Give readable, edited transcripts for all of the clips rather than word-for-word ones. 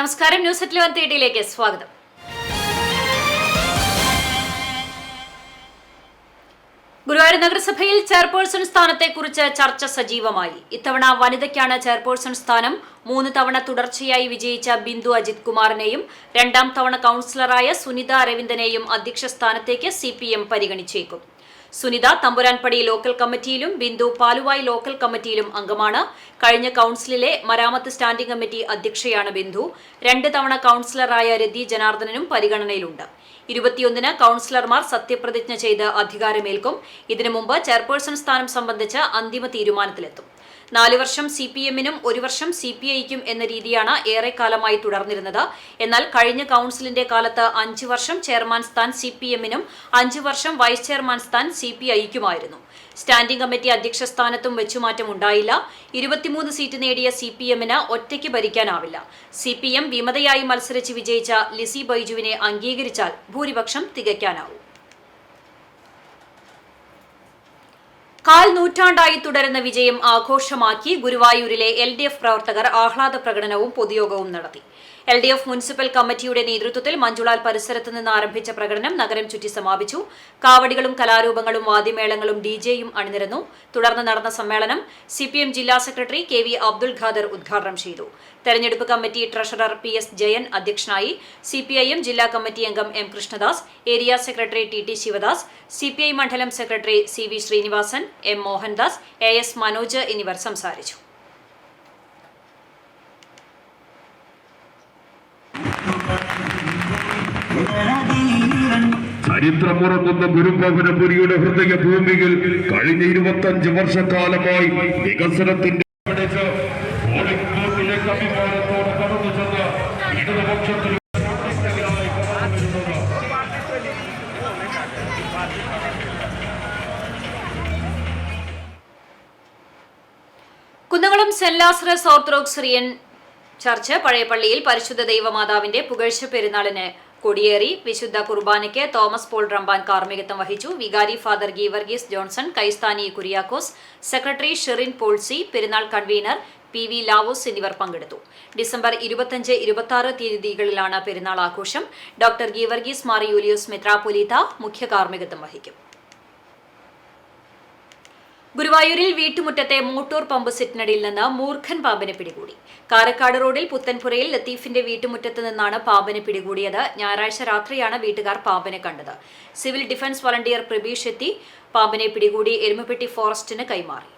നമസ്കാരം. News at 11:30 സ്വാഗതം. ഗുരുവായൂർ നഗരസഭയിൽ ചെയർപേഴ്സൺ സ്ഥാനത്തെക്കുറിച്ച് ചർച്ച സജീവമായി. ഇത്തവണ വനിതയ്ക്കാണ് ചെയർപേഴ്സൺ സ്ഥാനം. 3 തവണ തുടർച്ചയായി വിജയിച്ച ബിന്ദു അജിത് കുമാറിനെയും 2ാം തവണ കൌൺസിലറായ സുനിത അരവിന്ദനെയും അധ്യക്ഷ സ്ഥാനത്തേക്ക് CPM പരിഗണിച്ചേക്കും. സുനിത തമ്പുരാൻപടി ലോക്കൽ കമ്മിറ്റിയിലും ബിന്ദു പാലുവായി ലോക്കൽ കമ്മിറ്റിയിലും അംഗമാണ്. കഴിഞ്ഞ കൌൺസിലിലെ മരാമത്ത് സ്റ്റാൻഡിംഗ് കമ്മിറ്റി അധ്യക്ഷയാണ് ബിന്ദു. 2 തവണ കൌൺസിലറായ രതി ജനാർദ്ദനനും പരിഗണനയിലുണ്ട്. 21-ന് കൌൺസിലർമാർ സത്യപ്രതിജ്ഞ ചെയ്ത് അധികാരമേൽക്കും. ഇതിനു മുമ്പ് ചെയർപേഴ്സൺ സ്ഥാനം സംബന്ധിച്ച് അന്തിമ തീരുമാനത്തിലെത്തും. 4 വർഷം CPM-നും 1 വർഷം CPI-ക്കും എന്ന രീതിയാണ് ഏറെക്കാലമായി തുടർന്നിരുന്നത്. എന്നാൽ കഴിഞ്ഞ കൌൺസിലിന്റെ കാലത്ത് 5 വർഷം ചെയർമാൻ സ്ഥാൻ CPM-നും 5 വർഷം വൈസ് ചെയർമാൻ സ്ഥാൻ CPI-ക്കുമായിരുന്നു. സ്റ്റാൻഡിംഗ് കമ്മിറ്റി അധ്യക്ഷ സ്ഥാനത്തും വെച്ചുമാറ്റം ഉണ്ടായില്ല. 23 സീറ്റ് നേടിയ CPM-ന് ഒറ്റയ്ക്ക് ഭരിക്കാനാവില്ല. CPM വിമതയായി മത്സരിച്ച് വിജയിച്ച ലിസി ബൈജുവിനെ അംഗീകരിച്ചാൽ ഭൂരിപക്ഷം തികയ്ക്കാനാവും. 1/4 നൂറ്റാണ്ടായി തുടരുന്ന വിജയം ആഘോഷമാക്കി ഗുരുവായൂരിലെ LDF പ്രവർത്തകർ ആഹ്ലാദ പ്രകടനവും പൊതുയോഗവും നടത്തി. LDF മുനിസിപ്പൽ കമ്മിറ്റിയുടെ നേതൃത്വത്തിൽ മഞ്ജുളാൽ പരിസരത്ത് നിന്ന് ആരംഭിച്ച പ്രകടനം നഗരം ചുറ്റി സമാപിച്ചു. കാവടികളും കലാരൂപങ്ങളും വാദ്യമേളങ്ങളും DJയും അണിനിരന്നു. തുടർന്ന് നടന്ന സമ്മേളനം CPM ജില്ലാ സെക്രട്ടറി KV അബ്ദുൽ ഖാദർ ഉദ്ഘാടനം ചെയ്തു. തെരഞ്ഞെടുപ്പ് കമ്മിറ്റി ട്രഷറർ PS ജയൻ അധ്യക്ഷനായി. CPIM ജില്ലാ കമ്മിറ്റി അംഗം M Krishnadas, area secretary TT Sivadas, CPI മണ്ഡലം secretary CV Sreenivasan, M Mohandas, AS Manoj എന്നിവർ സംസാരിച്ചു. ചരിത്രമുറങ്ങുന്ന ഗുരുഭവനപുരിയുടെ ഹൃദയഭൂമിയിൽ കഴിഞ്ഞ 25 വർഷക്കാലമായി വികസനത്തിന്റെ Kunnamkulam Saint Lazarus Orthodox Syrian Church പഴയപള്ളിയിൽ പരിശുദ്ധ ദൈവമാതാവിന്റെ പുകഴ്ച പെരുന്നാളിന് കൊടിയേറി. വിശുദ്ധ കുർബാനയ്ക്ക് തോമസ് പോൾ റമ്പാൻ കാർമ്മികത്വം വഹിച്ചു. വികാരി ഫാദർ ഗീവർഗീസ് ജോൺസൺ, കൈസ്ഥാനി കുര്യാക്കോസ്, സെക്രട്ടറി ഷെറിൻ പോൾസി, പെരുന്നാൾ കൺവീനർ PV ലാവോസ് എന്നിവർ പങ്കെടുത്തു. ഡിസംബർ 25, 26 തീയതികളിലാണ് പെരുന്നാൾ ആഘോഷം. ഡോക്ടർ ഗീവർഗീസ് മാർ യൂലിയോസ് മെത്രാപ്പൊലീത്ത മുഖ്യ കാർമ്മികത്വം വഹിക്കും. ഗുരുവായൂരിൽ വീട്ടുമുറ്റത്തെ മോട്ടോർ പമ്പ് സെറ്റിനടിയിൽ നിന്ന് മൂർഖൻ പാമ്പിനെ പിടികൂടി. കാരക്കാട് റോഡിൽ പുത്തൻപുരയിൽ ലത്തീഫിന്റെ വീട്ടുമുറ്റത്ത് നിന്നാണ് പാമ്പിനെ പിടികൂടിയത്. ഞായറാഴ്ച രാത്രിയാണ് വീട്ടുകാർ പാമ്പിനെ കണ്ടത്. സിവിൽ ഡിഫൻസ് വളണ്ടിയർ പ്രബീഷ് എത്തി പാമ്പിനെ പിടികൂടി എരുമപ്പെട്ടി ഫോറസ്റ്റിന് കൈമാറി.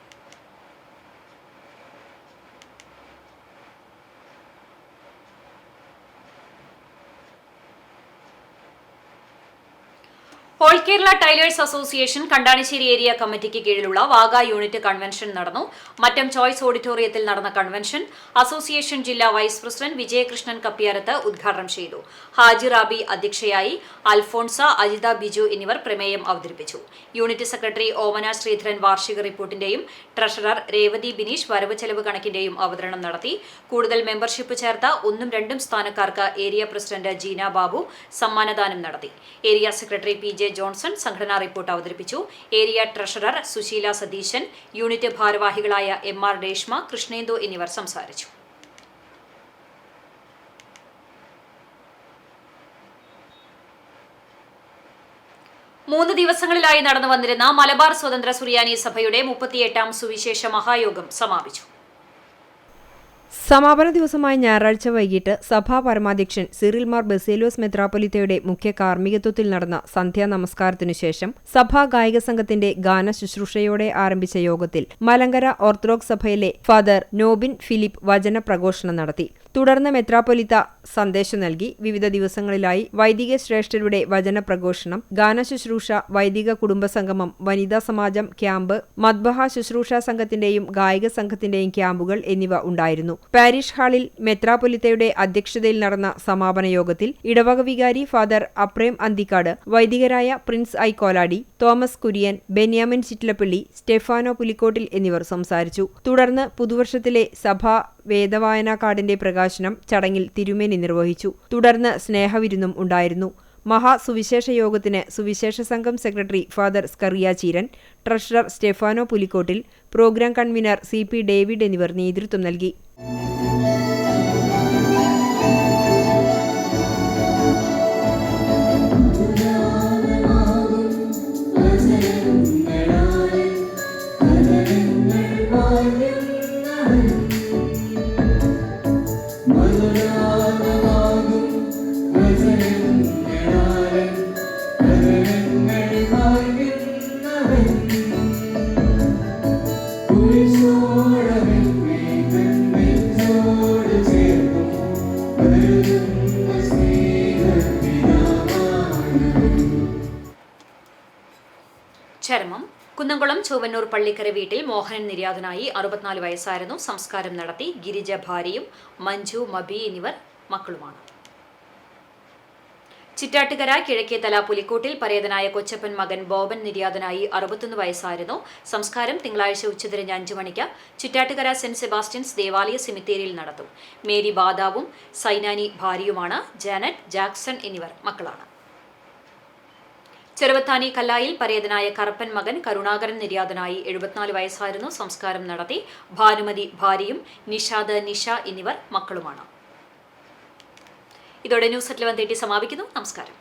All Kerala tailors association Kandanassery area കമ്മിറ്റിക്ക് കീഴിലുള്ള വാഗ യൂണിറ്റ് കൺവെൻഷൻ നടന്നു. മറ്റം ചോയ്സ് ഓഡിറ്റോറിയത്തിൽ നടന്ന കൺവെൻഷൻ അസോസിയേഷൻ ജില്ലാ വൈസ് പ്രസിഡന്റ് വിജയകൃഷ്ണൻ കപ്പിയാരത്ത് ഉദ്ഘാടനം ചെയ്തു. ഹാജി റാബി അധ്യക്ഷയായി. അൽഫോൺസ, അജിത ബിജു എന്നിവർ പ്രമേയം അവതരിപ്പിച്ചു. യൂണിറ്റ് സെക്രട്ടറി ഓമന ശ്രീധരൻ വാർഷിക റിപ്പോർട്ടിന്റെയും ട്രഷറർ രേവതി ബിനീഷ് വരവ് ചെലവ് കണക്കിന്റെയും അവതരണം നടത്തി. കൂടുതൽ മെമ്പർഷിപ്പ് ചേർത്ത 1ഉം 2ഉം സ്ഥാനക്കാർക്ക് ഏരിയ പ്രസിഡന്റ് ജീന ബാബു സമ്മാനദാനം നടത്തി. ഏരിയ സെക്രട്ടറി PJ ജോൺസൺ സംഘടനാ റിപ്പോർട്ട് അവതരിപ്പിച്ചു. Area treasurer Sushila Satheesan, unit ഭാരവാഹികളായ MR രേഷ്മ, കൃഷ്ണേന്ദു എന്നിവർ സംസാരിച്ചു. മൂന്ന് ദിവസങ്ങളിലായി നടന്നു വന്നിരുന്ന മലബാർ സ്വതന്ത്ര സുറിയാനി സഭയുടെ 38ാം സുവിശേഷ മഹായോഗം സമാപിച്ചു. സമാപന ദിവസമായ ഞായറാഴ്ച വൈകിട്ട് സഭാ പരമാധ്യക്ഷൻ സിറിൽ മാർ ബസേലിയോസ് മെത്രാപ്പൊലീത്തയുടെ മുഖ്യ കാർമ്മികത്വത്തിൽ നടന്ന സന്ധ്യാ നമസ്കാരത്തിനു ശേഷം സഭാ ഗായക സംഘത്തിന്റെ ഗാന ശുശ്രൂഷയോടെ ആരംഭിച്ച യോഗത്തിൽ മലങ്കര ഓർത്തഡോക്സ് സഭയിലെ ഫാദർ നോബിൻ ഫിലിപ്പ് വചന പ്രഘോഷണം നടത്തി. തുടർന്ന് മെത്രാപ്പൊലീത്ത സന്ദേശം നൽകി. വിവിധ ദിവസങ്ങളിലായി വൈദിക ശ്രേഷ്ഠരുടെ വചന പ്രഘോഷണം, ഗാനശുശ്രൂഷ, വൈദിക കുടുംബസംഗമം, വനിതാ സമാജം ക്യാമ്പ്, മദ്ബഹ ശുശ്രൂഷ സംഘത്തിന്റെയും ഗായക സംഘത്തിന്റെയും ക്യാമ്പുകൾ എന്നിവ ഉണ്ടായിരുന്നു. പാരിഷ് ഹാളിൽ മെത്രാപ്പൊലീത്തയുടെ അധ്യക്ഷതയിൽ നടന്ന സമാപന യോഗത്തിൽ ഇടവക വികാരി ഫാദർ അപ്രേം അന്തിക്കാട്, വൈദികരായ Prince I Koladi, Thomas Kurian, Benyamin Chittilappilly, Stefano Pulikkottil എന്നിവർ സംസാരിച്ചു. തുടർന്ന് പുതുവർഷത്തിലെ സഭാ വേദവായനാ കാർഡിന്റെ പ്രകാശനം ചടങ്ങിൽ തിരുമേനി നിർവഹിച്ചു. തുടർന്ന് സ്നേഹവിരുന്നും ഉണ്ടായിരുന്നു. മഹാസുവിശേഷ യോഗത്തിന് സുവിശേഷ സംഘം secretary father Scaria Cheeran, treasurer Stephano പുലിക്കോട്ടിൽ, പ്രോഗ്രാം കൺവീനർ CP ഡേവിഡ് എന്നിവർ നേതൃത്വം നൽകി. ചരമം കുന്നംകുളം ചൊവ്വന്നൂർ പള്ളിക്കര വീട്ടിൽ മോഹനൻ നിര്യാതനായി 64 വയസ്സായിരുന്നു. സംസ്കാരം നടത്തി. ഗിരിജ ഭാര്യയും മഞ്ജു, മബി എന്നിവർ മക്കളുമാണ്. ചിറ്റാട്ടുകര കിഴക്കേതല പുലിക്കോട്ടിൽ പരേതനായ കൊച്ചപ്പൻ മകൻ ബോബൻ നിര്യാതനായി 61 വയസ്സായിരുന്നു. സംസ്കാരം തിങ്കളാഴ്ച ഉച്ചതിരിഞ്ഞ് 5 മണിക്ക് ചിറ്റാട്ടുകര സെന്റ് സെബാസ്റ്റ്യൻസ് ദേവാലയ സെമിത്തേരിയിൽ നടത്തും. മേരി ബാദാവും സൈനാനി ഭാര്യയുമാണ്. ജാനറ്റ്, ജാക്സൺ എന്നിവർ മക്കളാണ്. ചെറുവത്താനി കല്ലായിൽ പരേതനായ കറപ്പൻ മകൻ കരുണാകരൻ നിര്യാതനായി 74 വയസ്സായിരുന്നു. സംസ്കാരം നടത്തി. ഭാനുമതി ഭാര്യയും നിഷാദ്, നിഷ എന്നിവർ മക്കളുമാണ്. ഇതോടെ ന്യൂസ് at 11:30 സമാപിക്കുന്നു. നമസ്കാരം.